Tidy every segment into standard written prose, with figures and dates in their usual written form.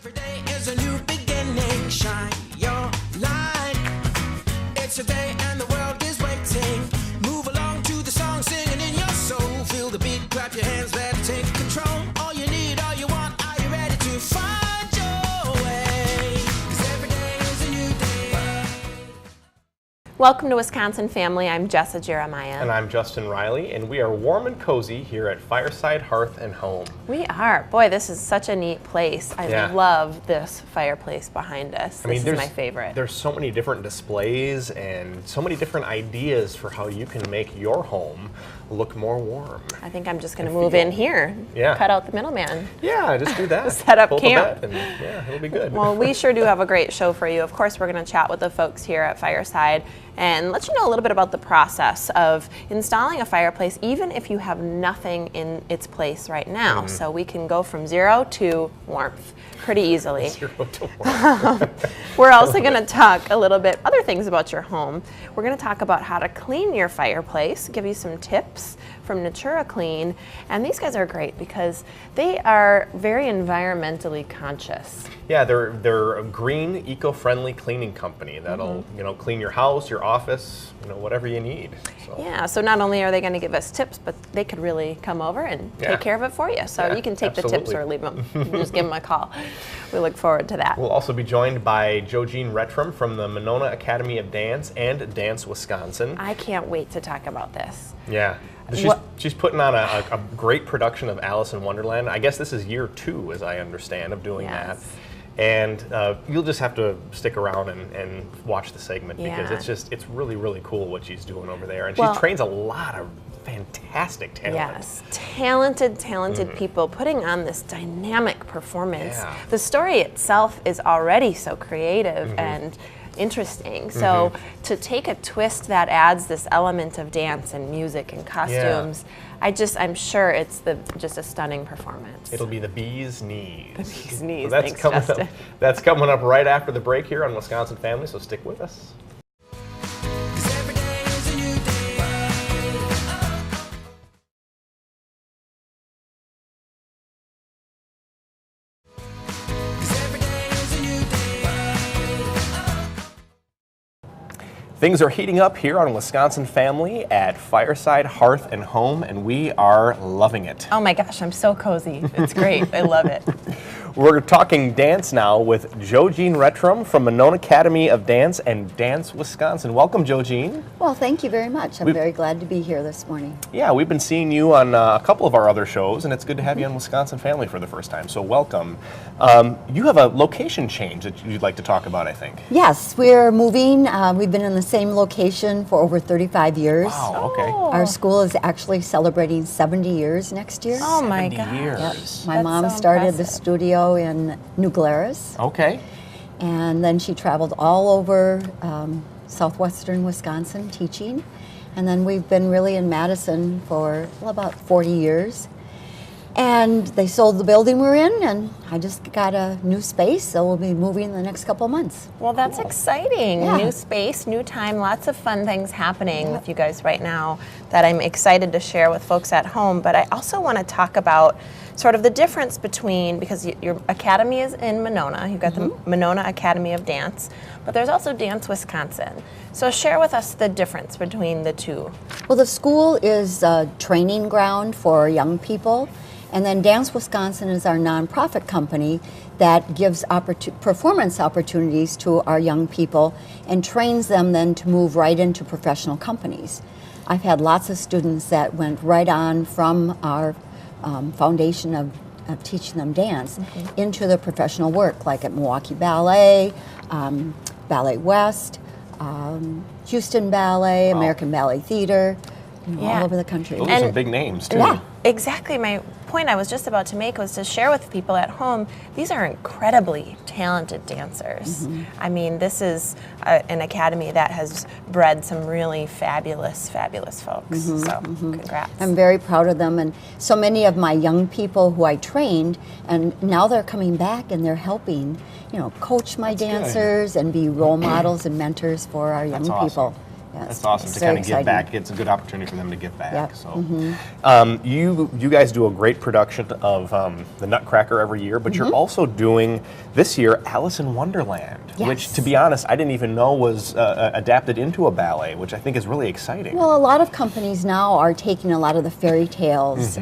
Every day is a new beginning. Shine your light. It's a day and the world is waiting. Move along to the song, singing in your soul. Feel the beat, clap your hands, let it take control. All you need, all you want, are you ready to find your way? 'Cause every day is a new day. Welcome to Wisconsin Family. I'm Jessa Jeremiah. And I'm Justin Riley, and we are warm and cozy here at Fireside, Hearth, and Home. We are. Boy, this is such a neat place. I love this fireplace behind us. This is my favorite. There's so many different displays and so many different ideas for how you can make your home look more warm. I think I'm just going to move in here. Yeah. Cut out the middleman. Yeah, just do that. Set up Pull camp. the bed and, yeah, it'll be good. Well, we sure do have a great show for you. Of course, we're going to chat with the folks here at Fireside and let you know a little bit about the process of installing a fireplace, even if you have nothing in its place right now. So we can go from 0 to warmth pretty easily. 0 to warmth. We're also going to talk a little bit other things about your home. We're going to talk about how to clean your fireplace, give you some tips from Natura Clean, and these guys are great because they are very environmentally conscious. Yeah, they're a green, eco-friendly cleaning company that'll clean your house, your office, whatever you need. So. Yeah, so not only are they going to give us tips, but they could really come over and take care of it for you. So you can take the tips or leave them. Just give them a call. We look forward to that. We'll also be joined by Jean Rettram from the Monona Academy of Dance and Dance Wisconsin. I can't wait to talk about this. Yeah. She's putting on a great production of Alice in Wonderland. I guess this is year 2, as I understand, of doing that. And you'll just have to stick around and watch the segment because it's really, really cool what she's doing over there. And she trains a lot of fantastic talent. Yes, talented people putting on this dynamic performance. Yeah. The story itself is already so creative and interesting. So to take a twist that adds this element of dance and music and costumes, I'm sure it's just a stunning performance. It'll be the bee's knees. The bee's knees. So Thanks, Justin. That's coming up right after the break here on Wisconsin Family, so stick with us. Things are heating up here on Wisconsin Family at Fireside, Hearth, and Home, and we are loving it. Oh my gosh, I'm so cozy. It's great. I love it. We're talking dance now with Jean Rettram from Monona Academy of Dance and Dance Wisconsin. Welcome, Jean. Well, thank you very much. I'm very glad to be here this morning. Yeah, we've been seeing you on a couple of our other shows, and it's good to have you on Wisconsin Family for the first time, so welcome. You have a location change that you'd like to talk about, I think. Yes, we're moving. We've been in the same location for over 35 years. Wow, okay. Our school is actually celebrating 70 years next year. Oh my 70 gosh. years. Yep. My mom started the studio in New Glarus. Okay. And then she traveled all over southwestern Wisconsin teaching. And then we've been really in Madison for about 40 years. And they sold the building we're in, and I just got a new space, so we'll be moving in the next couple of months. Well, that's exciting. Yeah. New space, new time, lots of fun things happening with you guys right now that I'm excited to share with folks at home. But I also want to talk about sort of the difference between, because your academy is in Monona, you've got the Monona Academy of Dance, but there's also Dance Wisconsin. So share with us the difference between the two. Well, the school is a training ground for young people. And then Dance Wisconsin is our nonprofit company that gives performance opportunities to our young people and trains them then to move right into professional companies. I've had lots of students that went right on from our foundation of teaching them dance into the professional work, like at Milwaukee Ballet, Ballet West, Houston Ballet, American Ballet Theater, all over the country. Those are some big names, too. Yeah. Exactly. My point I was just about to make was to share with people at home, these are incredibly talented dancers. I mean, this is an academy that has bred some really fabulous folks. So congrats. I'm very proud of them, and so many of my young people who I trained, and now they're coming back and they're helping, coach my dancers and be role models and mentors for our young people. Yes. That's awesome It's to very kind of give exciting. back. It's a good opportunity for them to give back. Yep. So, you guys do a great production of the Nutcracker every year, but you're also doing this year Alice in Wonderland, which, Yes. to be honest, I didn't even know was adapted into a ballet, which I think is really exciting. Well, a lot of companies now are taking a lot of the fairy tales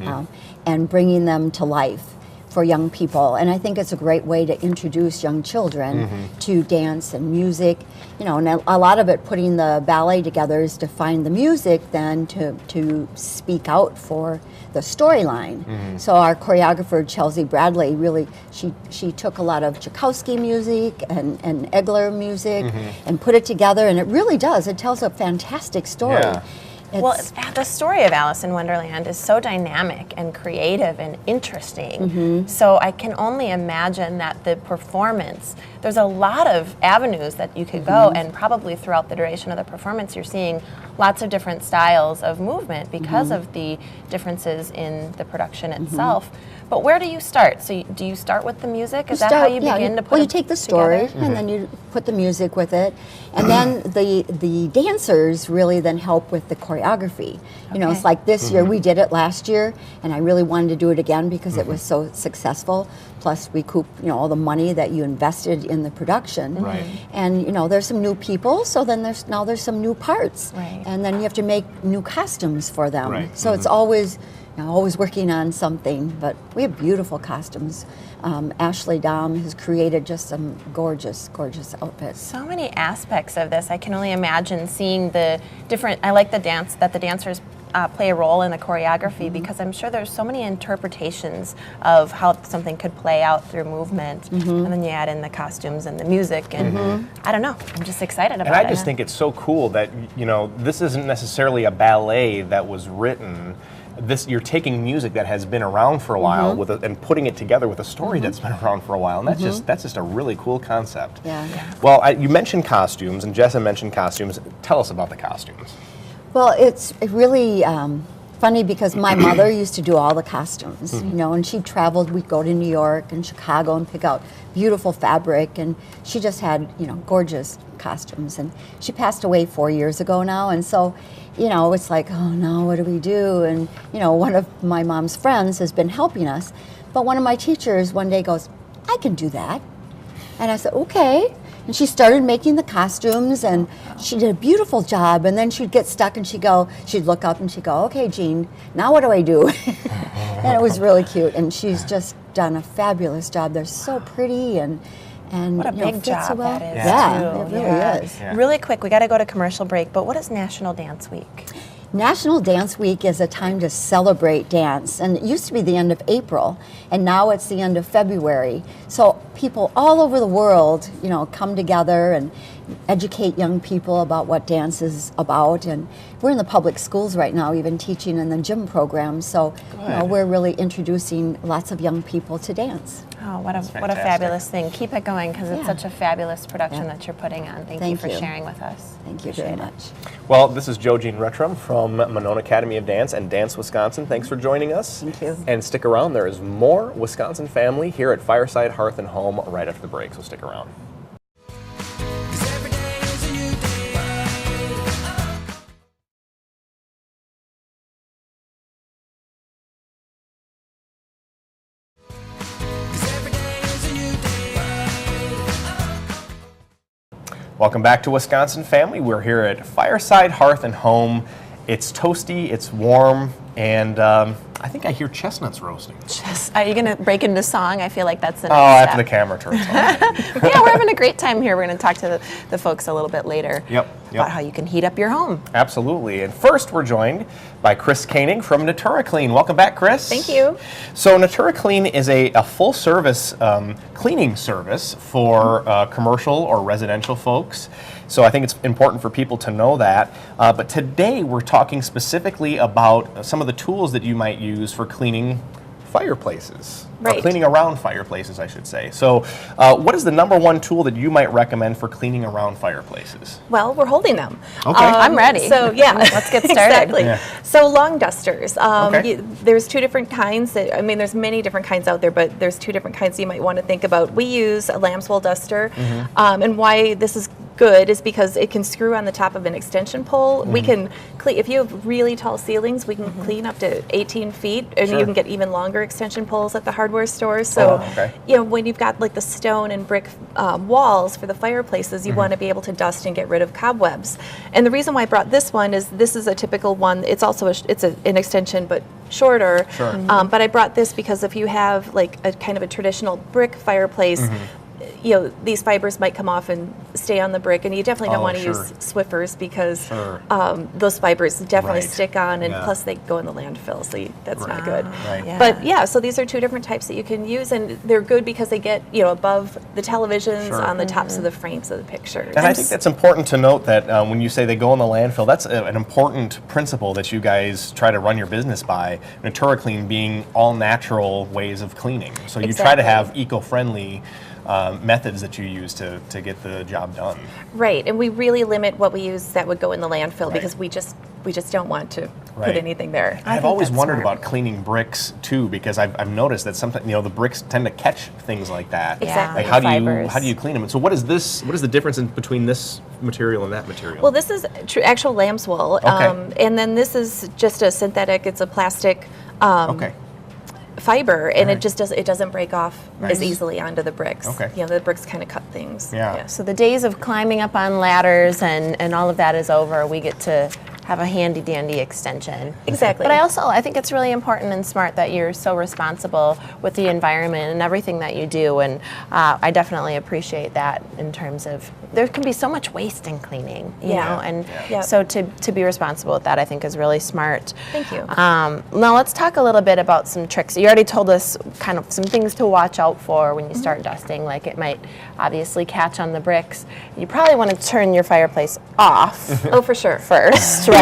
and bringing them to life for young people, and I think it's a great way to introduce young children to dance and music. You know, and a lot of it, putting the ballet together, is to find the music, then to speak out for the storyline. So our choreographer Chelsea Bradley really she took a lot of Tchaikovsky music and Egler music and put it together, and it really does. It tells a fantastic story. Yeah. Well, the story of Alice in Wonderland is so dynamic and creative and interesting. So I can only imagine that the performance, there's a lot of avenues that you could go, and probably throughout the duration of the performance you're seeing lots of different styles of movement because of the differences in the production itself. But where do you start? So do you start with the music? Is that how you begin to put Well, you it take the story together? and then you put the music with it, and then the dancers really then help with the choreography. You know, it's like this year, we did it last year, and I really wanted to do it again because it was so successful. Plus, recoup all the money that you invested in the production. Right. And there's some new people, so then there's some new parts, Right. and then you have to make new costumes for them. Right. So it's always always working on something, but we have beautiful costumes. Ashley Dom has created just some gorgeous, gorgeous outfits. So many aspects of this. I can only imagine seeing the different, I like the dance, that the dancers play a role in the choreography, because I'm sure there's so many interpretations of how something could play out through movement. And then you add in the costumes and the music, and I don't know, I'm just excited about it. And I just think it's so cool that, this isn't necessarily a ballet that was written. You're taking music that has been around for a while and putting it together with a story that's been around for a while, and that's just a really cool concept. Yeah. Well, you mentioned costumes, and Jessa mentioned costumes. Tell us about the costumes. Well, it's really funny because my mother used to do all the costumes, and she traveled. We'd go to New York and Chicago and pick out beautiful fabric, and she just had, gorgeous costumes. And she passed away 4 years ago now, and so, it's like, oh no, what do we do? And, one of my mom's friends has been helping us, but one of my teachers one day goes, I can do that. And I said, okay. And she started making the costumes, and she did a beautiful job. And then she'd get stuck, and she'd look up and she'd go, okay, Jean, now what do I do? And it was really cute. And she's just done a fabulous job. They're so pretty and What a big fit so job well. that is, Yeah, too. it really is. Yeah. Really quick, we got to go to commercial break, but what is National Dance Week? National Dance Week is a time to celebrate dance, and it used to be the end of April, and now it's the end of February. So people all over the world, come together and educate young people about what dance is about. And we're in the public schools right now, even teaching in the gym program. So we're really introducing lots of young people to dance. Oh, what a fantastic. fabulous thing. Keep it going, because it's Yeah. such a fabulous production that you're putting on. Thank you Thank for you. sharing with us. Thank you very much. Well, this is Joe Jean Ruttram from Monona Academy of Dance and Dance Wisconsin. Thanks for joining us. Thank you. And stick around. There is more Wisconsin Family here at Fireside, Hearth, and Home right after the break, so stick around. 'Cause every day is a new day. Welcome back to Wisconsin Family. We're here at Fireside, Hearth, and Home. It's toasty, it's warm, and I think I hear chestnuts roasting. Are you going to break into song? I feel like that's the next After step. the camera turns on. Yeah, we're having a great time here. We're going to talk to the folks a little bit later Yep. about how you can heat up your home. Absolutely. And first, we're joined by Chris Koenig from Natura Clean. Welcome back, Chris. Thank you. So Natura Clean is a full-service cleaning service for commercial or residential folks. So I think it's important for people to know that. But today, we're talking specifically about some of the tools that you might use for cleaning fireplaces. Or Right. cleaning around fireplaces, I should say. So what is the number one tool that you might recommend for cleaning around fireplaces? Well, we're holding them. Okay. I'm ready. So yeah, Let's get started. Exactly. Yeah. So long dusters. Okay. There's two different kinds. There's many different kinds out there, but there's two different kinds you might want to think about. We use a lamb's wool duster, and why this is good is because it can screw on the top of an extension pole. We can clean, if you have really tall ceilings, we can clean up to 18 feet, and you can get even longer extension poles at the hardware stores. So, you know, when you've got like the stone and brick walls for the fireplaces, you want to be able to dust and get rid of cobwebs. And the reason why I brought this one is this is a typical one. It's also an extension, but shorter. But I brought this because if you have like a kind of a traditional brick fireplace, you know, these fibers might come off and stay on the brick, and you definitely don't want to use Swiffers because those fibers definitely stick on, and plus they go in the landfill, so that's not good. But yeah, so these are two different types that you can use, and they're good because they get, you know, above the televisions on the tops of the frames of the pictures. And I think that's important to note that when you say they go in the landfill, that's an important principle that you guys try to run your business by. NaturaClean being all natural ways of cleaning, so you try to have eco-friendly methods that you use to get the job done. Right, and we really limit what we use that would go in the landfill because we just don't want to put anything there. I've always wondered about cleaning bricks too, because I've noticed that sometimes, you know, the bricks tend to catch things like that. Exactly. Like how do you clean them? And so what is the difference between this material and that material? Well, this is actual lamb's wool, and then this is just a synthetic. It's a plastic. Fiber, and it doesn't break off as easily onto the bricks. You know, the bricks kind of cut things. So the days of climbing up on ladders and all of that is over. We get to have a handy dandy extension. Exactly. But I think it's really important and smart that you're so responsible with the environment and everything that you do, and I definitely appreciate that in terms of there can be so much waste in cleaning, you know, and so to be responsible with that I think is really smart. Thank you. Now let's talk a little bit about some tricks. You already told us kind of some things to watch out for when you start dusting, like it might obviously catch on the bricks. You probably want to turn your fireplace off. Oh, for sure. First, right?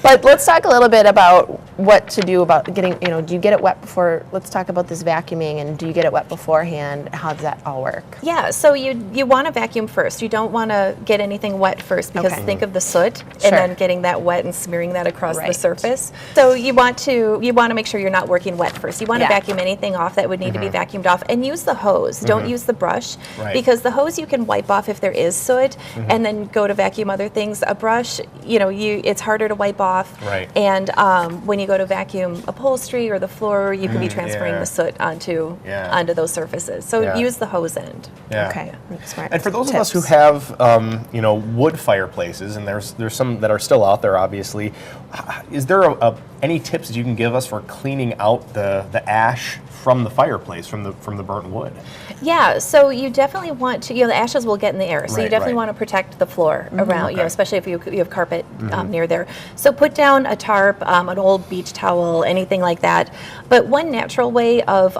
But let's talk a little bit about what to do about getting, you know, do you get it wet before, let's talk about this vacuuming, and do you get it wet beforehand? How does that all work? Yeah, so you want to vacuum first. You don't want to get anything wet first because think of the soot and then getting that wet and smearing that across the surface. So you want to make sure you're not working wet first. You want to vacuum anything off that would need to be vacuumed off, and use the hose. Don't use the brush because the hose you can wipe off if there is soot and then go to vacuum other things. A brush, you know, it's harder to wipe off. And when you go to vacuum upholstery or the floor, you can be transferring the soot onto those surfaces. So use the hose end. Okay, smart. And for those of us who have, you know, wood fireplaces, and there's some that are still out there, obviously, is there any tips that you can give us for cleaning out the ash from the fireplace, from the burnt wood? Yeah, so you definitely want to, you know, the ashes will get in the air, so you definitely want to protect the floor around, you know, especially if you have carpet near there. So put down a tarp, an old beach towel, anything like that. But one natural way of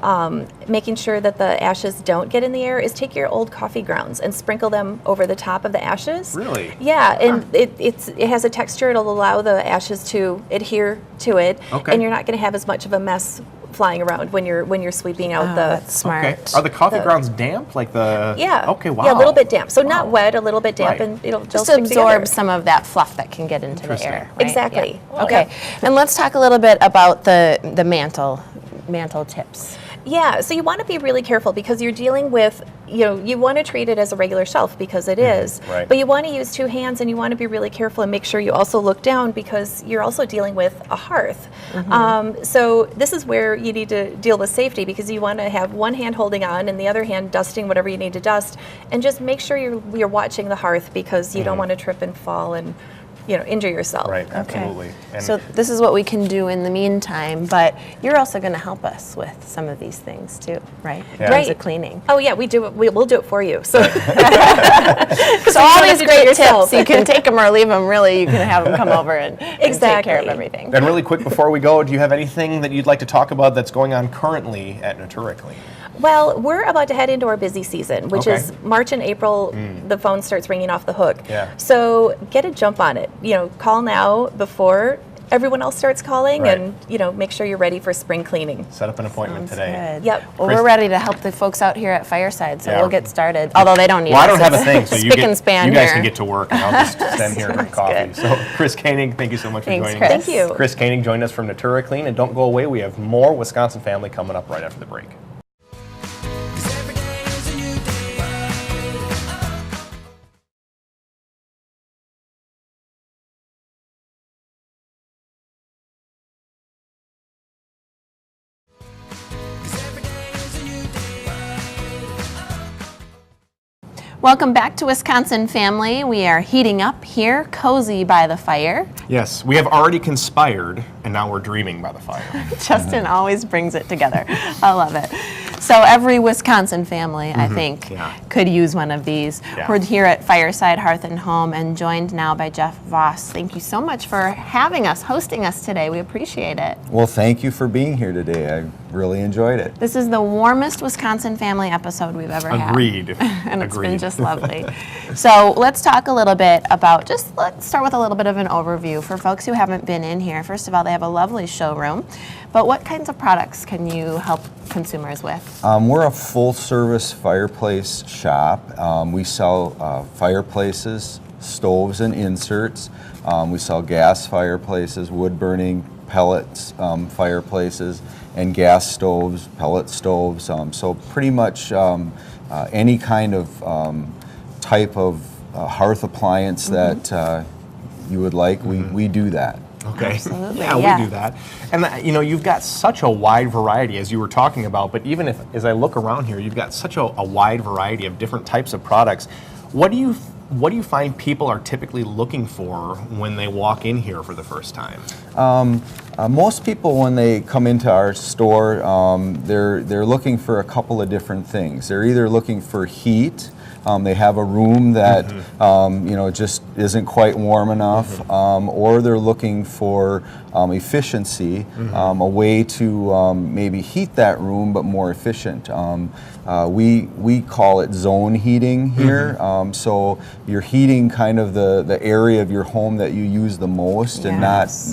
making sure that the ashes don't get in the air is take your old coffee grounds and sprinkle them over the top of the ashes. Really? Yeah, and it has a texture. It'll allow the ashes to adhere to it, and you're not going to have as much of a mess flying around when you're sweeping out the. That's smart. Okay. Are the coffee grounds damp? Like the. Yeah. Okay. Wow. Yeah, a little bit damp. So not wet, a little bit damp, and it'll just absorb some of that fluff that can get into the air. Right? Exactly. Yeah. Okay. And let's talk a little bit about the mantle tips. Yeah, so you want to be really careful because you're dealing with, you know, you want to treat it as a regular shelf because it is, but you want to use two hands and you want to be really careful and make sure you also look down because you're also dealing with a hearth. So this is where you need to deal with safety because you want to have one hand holding on and the other hand dusting whatever you need to dust, and just make sure you're watching the hearth because you don't want to trip and fall and, you know, injure yourself. Right, absolutely. Okay. So this is what we can do in the meantime, but you're also going to help us with some of these things too, right? In terms of cleaning. Oh yeah, we'll do it for you. So, so all these great tips, you can take them or leave them. Really, you can have them come over and take care of everything. And really quick before we go, do you have anything that you'd like to talk about that's going on currently at NaturaClean? Well, we're about to head into our busy season, which is March and April. The phone starts ringing off the hook. So get a jump on it. You know, call now before everyone else starts calling, and you know, make sure you're ready for spring cleaning. Set up an appointment today. Good. Yep. Well, we're ready to help the folks out here at Fireside, so we'll get started. Although they don't need Well, us. I don't have a thing, so you guys here. can get to work, and I'll just stand here and drink coffee. Good. So, Chris Koenig, thank you so much for joining Chris. us. Thank you. Chris Koenig joined us from NaturaClean, and don't go away. We have more Wisconsin Family coming up right after the break. 'Cause every day is a new day. Welcome back to Wisconsin Family. We are heating up here, cozy by the fire. Yes, we have already conspired, and now we're dreaming by the fire. Justin always brings it together. I love it. So every Wisconsin family, I think, could use one of these. Yeah. We're here at Fireside, Hearth and Home, and joined now by Jeff Voss. Thank you so much for having us, hosting us today. We appreciate it. Well, thank you for being here today. I really enjoyed it. This is the warmest Wisconsin family episode we've ever had. Agreed. And it's been just lovely. So let's talk a little bit about, let's start with a little bit of an overview for folks who haven't been in here. First of all, they have a lovely showroom, but what kinds of products can you help consumers with? We're a full-service fireplace shop. We sell fireplaces, stoves, and inserts. We sell gas fireplaces, wood-burning pellets fireplaces, and gas stoves, pellet stoves. So pretty much any kind of type of hearth appliance that you would like, we do that. Okay. Absolutely, Yeah, yeah. we do that. And you've got such a wide variety, as you were talking about, but even as I look around here, you've got such a wide variety of different types of products. What do you find people are typically looking for when they walk in here for the first time? Most people, when they come into our store, they're looking for a couple of different things. They're either looking for heat. They have a room that just isn't quite warm enough, or they're looking for efficiency, a way to maybe heat that room but more efficient. We call it zone heating here. So you're heating kind of the area of your home that you use the most, and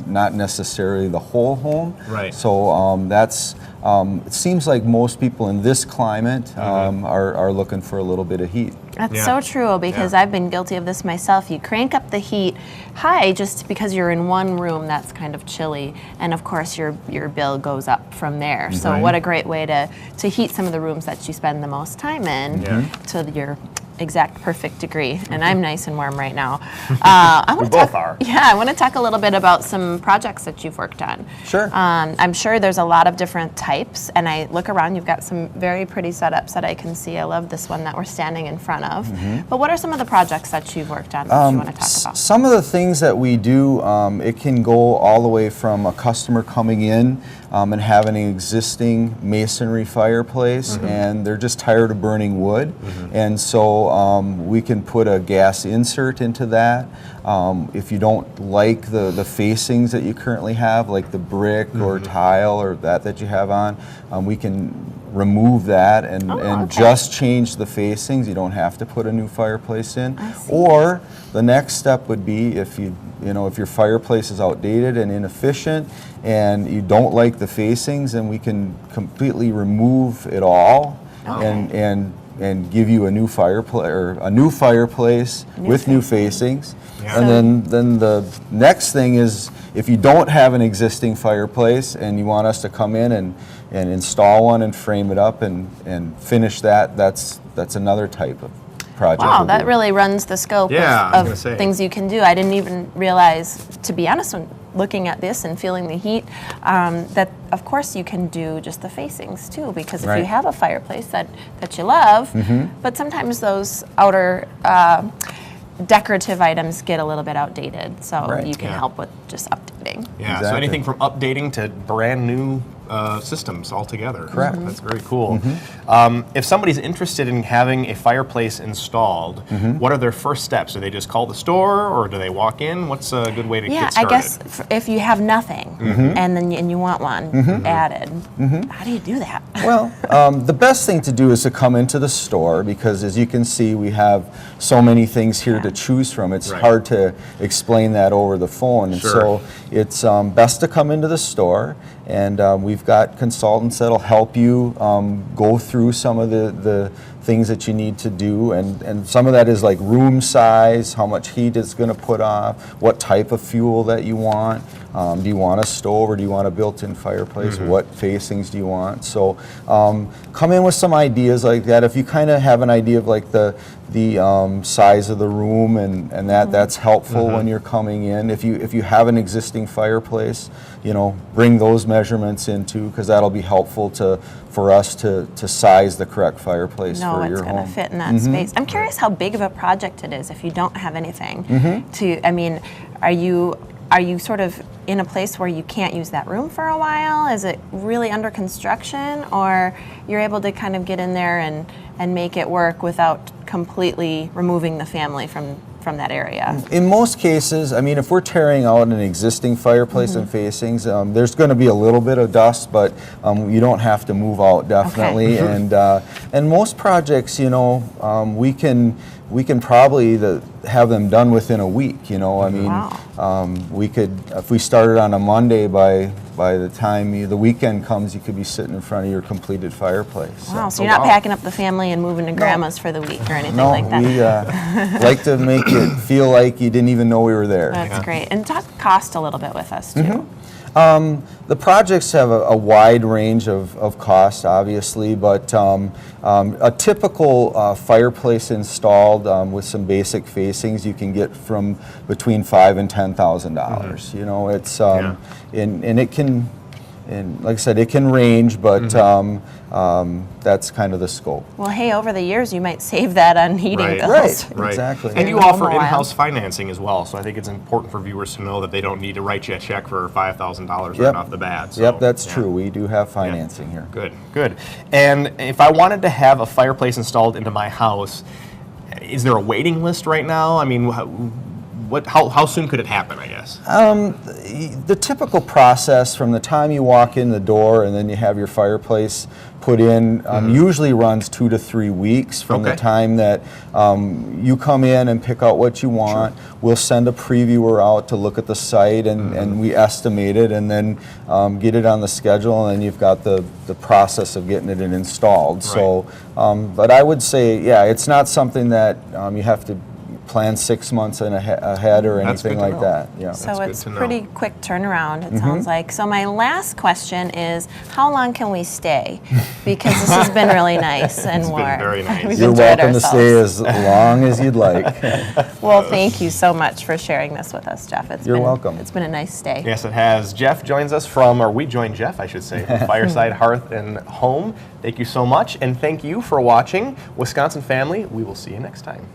not necessarily the whole home. Right. So that's. It seems like most people in this climate are looking for a little bit of heat. That's so true, because I've been guilty of this myself. You crank up the heat high just because you're in one room that's kind of chilly, and of course your bill goes up from there. So what a great way to heat some of the rooms that you spend the most time in to your exact perfect degree. And I'm nice and warm right now. We both are. Yeah, I want to talk a little bit about some projects that you've worked on. Sure. I'm sure there's a lot of different types, and I look around, you've got some very pretty setups that I can see. I love this one that we're standing in front of. But what are some of the projects that you've worked on that you want to talk about? Some of the things that we do, it can go all the way from a customer coming in and having an existing masonry fireplace, and they're just tired of burning wood, and so we can put a gas insert into that. If you don't like the facings that you currently have, like the brick or tile or that you have on, we can remove that and just change the facings. You don't have to put a new fireplace in. Or the next step would be if if your fireplace is outdated and inefficient and you don't like the facings, then we can completely remove it all and give you a new fireplace with new facings. And then the next thing is, if you don't have an existing fireplace and you want us to come in and install one and frame it up and finish that's another type of project. Wow, that really runs the scope of things you can do. I didn't even realize, to be honest, when looking at this and feeling the heat, that of course you can do just the facings too, because if you have a fireplace that you love, but sometimes those outer decorative items get a little bit outdated, so you can help with just updating. Yeah, so anything from updating to brand new systems altogether. Correct. That's very cool. If somebody's interested in having a fireplace installed, what are their first steps? Do they just call the store, or do they walk in? What's a good way to get started? I guess if you have nothing and you want one added, how do you do that? Well, the best thing to do is to come into the store, because as you can see, we have so many things here to choose from. It's hard to explain that over the phone. And so it's best to come into the store, and we've got consultants that'll help you go through some of the things that you need to do, and some of that is like room size, how much heat it's going to put off, what type of fuel that you want, Do you want a stove or do you want a built-in fireplace? What facings do you want? So come in with some ideas like that. If you kind of have an idea of like the size of the room and that's helpful when you're coming in. If you have an existing fireplace, bring those measurements in too, because that'll be helpful for us to size the correct fireplace for your home. No, it's going to fit in that space. I'm curious how big of a project it is if you don't have anything I mean, are you sort of in a place where you can't use that room for a while? Is it really under construction, or you're able to kind of get in there and make it work without completely removing the family from that area? In most cases, I mean, if we're tearing out an existing fireplace and facings, there's going to be a little bit of dust, but you don't have to move out definitely. Okay. And most projects, we can probably have them done within a week. I mean, we could, if we started on a Monday, by the time the weekend comes, you could be sitting in front of your completed fireplace. Wow, so you're not packing up the family and moving to grandma's for the week or anything like that? No, we like to make it feel like you didn't even know we were there. That's great. And talk cost a little bit with us, too. The projects have a wide range of costs, obviously, but a typical fireplace installed with some basic facings you can get from between $5,000 and $10,000. It's and it can, and like I said, it can range, but that's kind of the scope. Well, hey, over the years, you might save that on heating bills. Right, exactly. And you offer in-house financing as well, so I think it's important for viewers to know that they don't need to write you a check for $5,000 right off the bat. So, that's true. We do have financing here. Good. And if I wanted to have a fireplace installed into my house, is there a waiting list right now? I mean, how soon could it happen, I guess? The typical process from the time you walk in the door and then you have your fireplace put in usually runs 2 to 3 weeks from the time that you come in and pick out what you want. We'll send a previewer out to look at the site and we estimate it and then get it on the schedule, and then you've got the process of getting it installed. So, but I would say, it's not something that you have to plan 6 months ahead or anything like that. Yeah. So it's pretty quick turnaround, it sounds like. So my last question is, how long can we stay? Because this has been really nice and warm. Been very nice. We've You're enjoyed welcome to stay ourselves. as long as you'd like. Well, thank you so much for sharing this with us, Jeff. You're welcome. It's been a nice stay. Yes, it has. Jeff joins us we join Jeff, I should say, from Fireside, Hearth, and Home. Thank you so much, and thank you for watching. Wisconsin family, we will see you next time.